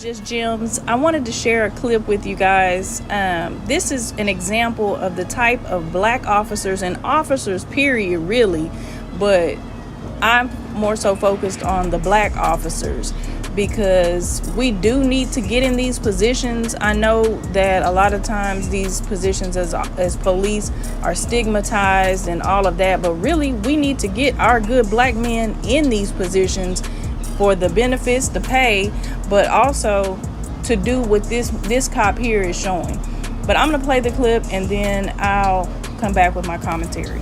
Just Gems. I wanted to share a clip with you guys. This is an example of the type of black officers and officers period really, but I'm more so focused on the black officers because we do need to get in these positions. I know that a lot of times these positions as police are stigmatized and all of that, but really we need to get our good black men in these positions for the benefits, the pay, but also to do what this cop here is showing. But I'm gonna play the clip and then I'll come back with my commentary.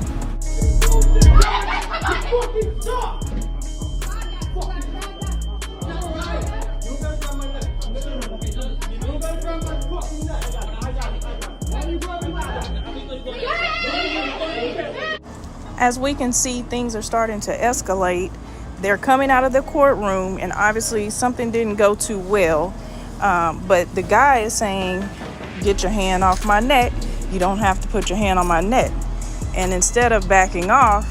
As we can see, things are starting to escalate. They're coming out of the courtroom, and obviously something didn't go too well. But the guy is saying, get your hand off my neck. You don't have to put your hand on my neck. And instead of backing off,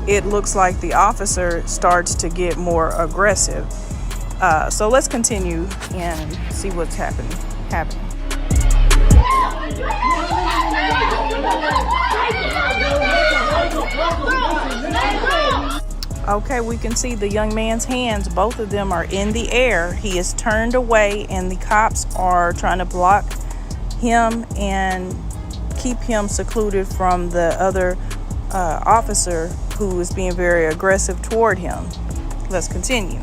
it looks like the officer starts to get more aggressive. So let's continue and see what's happening. Okay, we can see the young man's hands. Both of them are in the air. He is turned away and the cops are trying to block him and keep him secluded from the other officer who is being very aggressive toward him. Let's continue.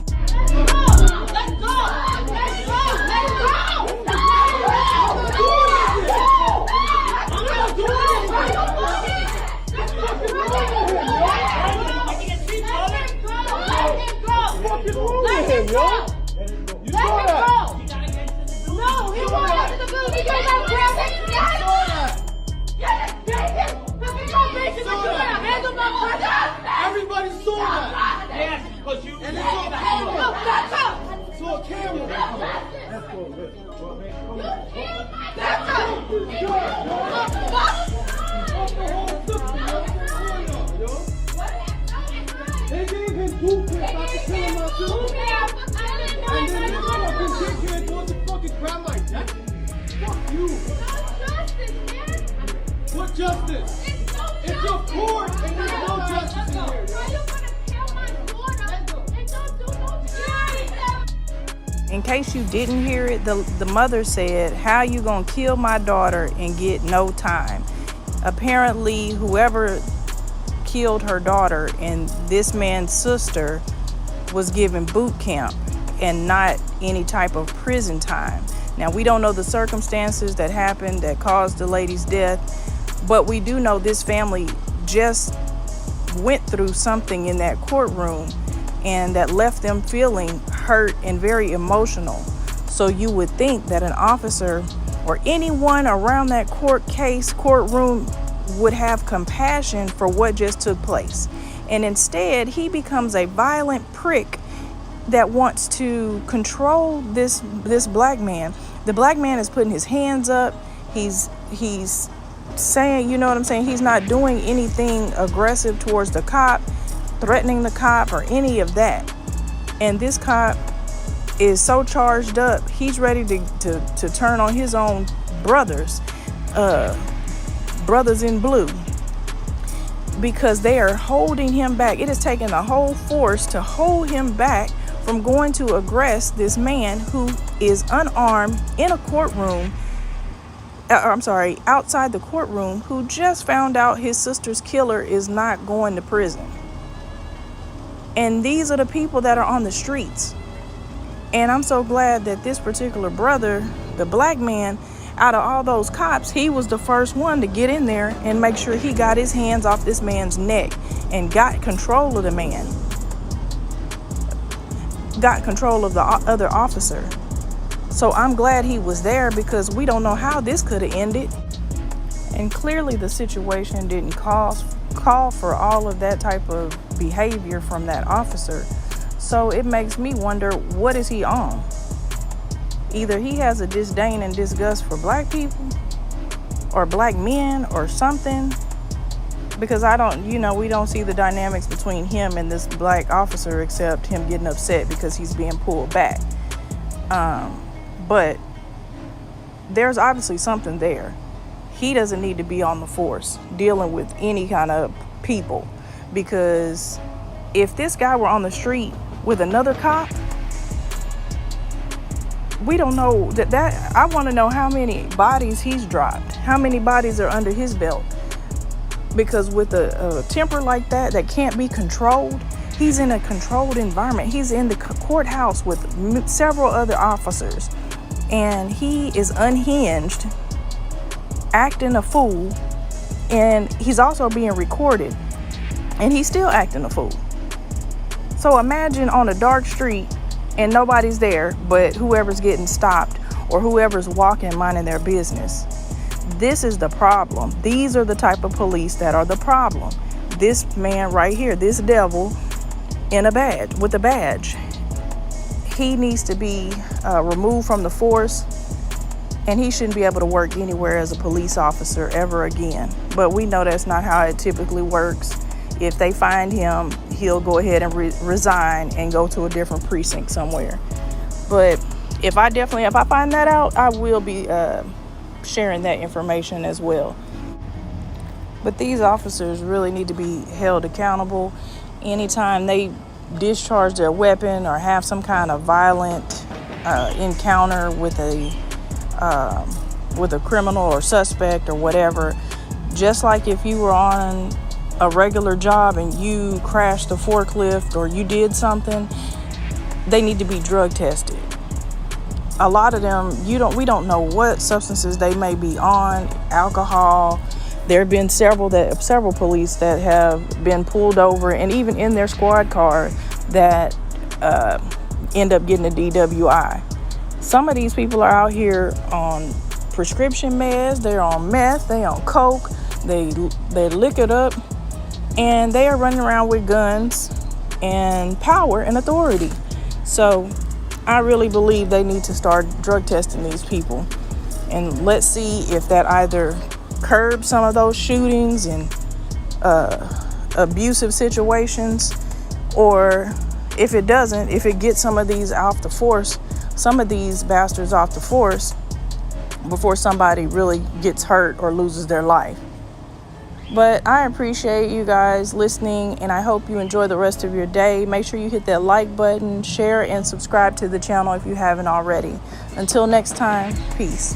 Everybody saw that. Yes, because you. And it's on camera. It's on camera. They gave him boot camp after killing my dude. And then you fucking sit here and go to fucking crap like that. Fuck you. What justice? It's your court and there's no justice in here. In case you didn't hear it, the mother said, how you gonna kill my daughter and get no time? Apparently, whoever killed her daughter and this man's sister was given boot camp and not any type of prison time. Now, we don't know the circumstances that happened that caused the lady's death, but we do know this family just went through something in that courtroom and that left them feeling hurt and very emotional. So you would think that an officer or anyone around that courtroom would have compassion for what just took place. And instead, he becomes a violent prick that wants to control this black man. The black man is putting his hands up. He's saying, you know what I'm saying? He's not doing anything aggressive towards the cop, threatening the cop or any of that. And this cop is so charged up, he's ready to turn on his own brothers in blue, because they are holding him back. It has taken a whole force to hold him back from going to aggress this man who is unarmed in a courtroom, outside the courtroom, who just found out his sister's killer is not going to prison. And these are the people that are on the streets. And I'm so glad that this particular brother, the black man, out of all those cops, he was the first one to get in there and make sure he got his hands off this man's neck and got control of the man. Got control of the other officer. So I'm glad he was there, because we don't know how this could have ended. And clearly the situation didn't call for all of that type of behavior from that officer. So it makes me wonder, what is he on? Either he has a disdain and disgust for black people or black men or something, because we don't see the dynamics between him and this black officer except him getting upset because he's being pulled back. But there's obviously something there. He doesn't need to be on the force dealing with any kind of people, because if this guy were on the street with another cop, we don't know that I want to know how many bodies he's dropped, how many bodies are under his belt, because with a temper like that can't be controlled, he's in a controlled environment. He's in the courthouse with several other officers, and he is unhinged, acting a fool, and he's also being recorded, and he's still acting a fool. So imagine on a dark street and nobody's there but whoever's getting stopped or whoever's walking minding their business. This is the problem. These are the type of police that are the problem. This man right here, this devil in a badge, with a badge, he needs to be removed from the force, and he shouldn't be able to work anywhere as a police officer ever again. But we know that's not how it typically works. If they find him, he'll go ahead and resign and go to a different precinct somewhere. But if I find that out, I will be sharing that information as well. But these officers really need to be held accountable. Anytime they discharge their weapon or have some kind of violent encounter with a criminal or suspect or whatever, just like if you were on a regular job and you crashed a forklift or you did something, they need to be drug tested. A lot of them, we don't know what substances they may be on, alcohol. There have been several police that have been pulled over, and even in their squad car, that end up getting a DWI. Some of these people are out here on prescription meds, they're on meth, they on coke, they lick it up, and they are running around with guns and power and authority. So I really believe they need to start drug testing these people, and let's see if that either curbs some of those shootings and abusive situations, or if it doesn't, if it gets some of these bastards off the force before somebody really gets hurt or loses their life. But I appreciate you guys listening, and I hope you enjoy the rest of your day. Make sure you hit that like button, share, and subscribe to the channel if you haven't already. Until next time, peace.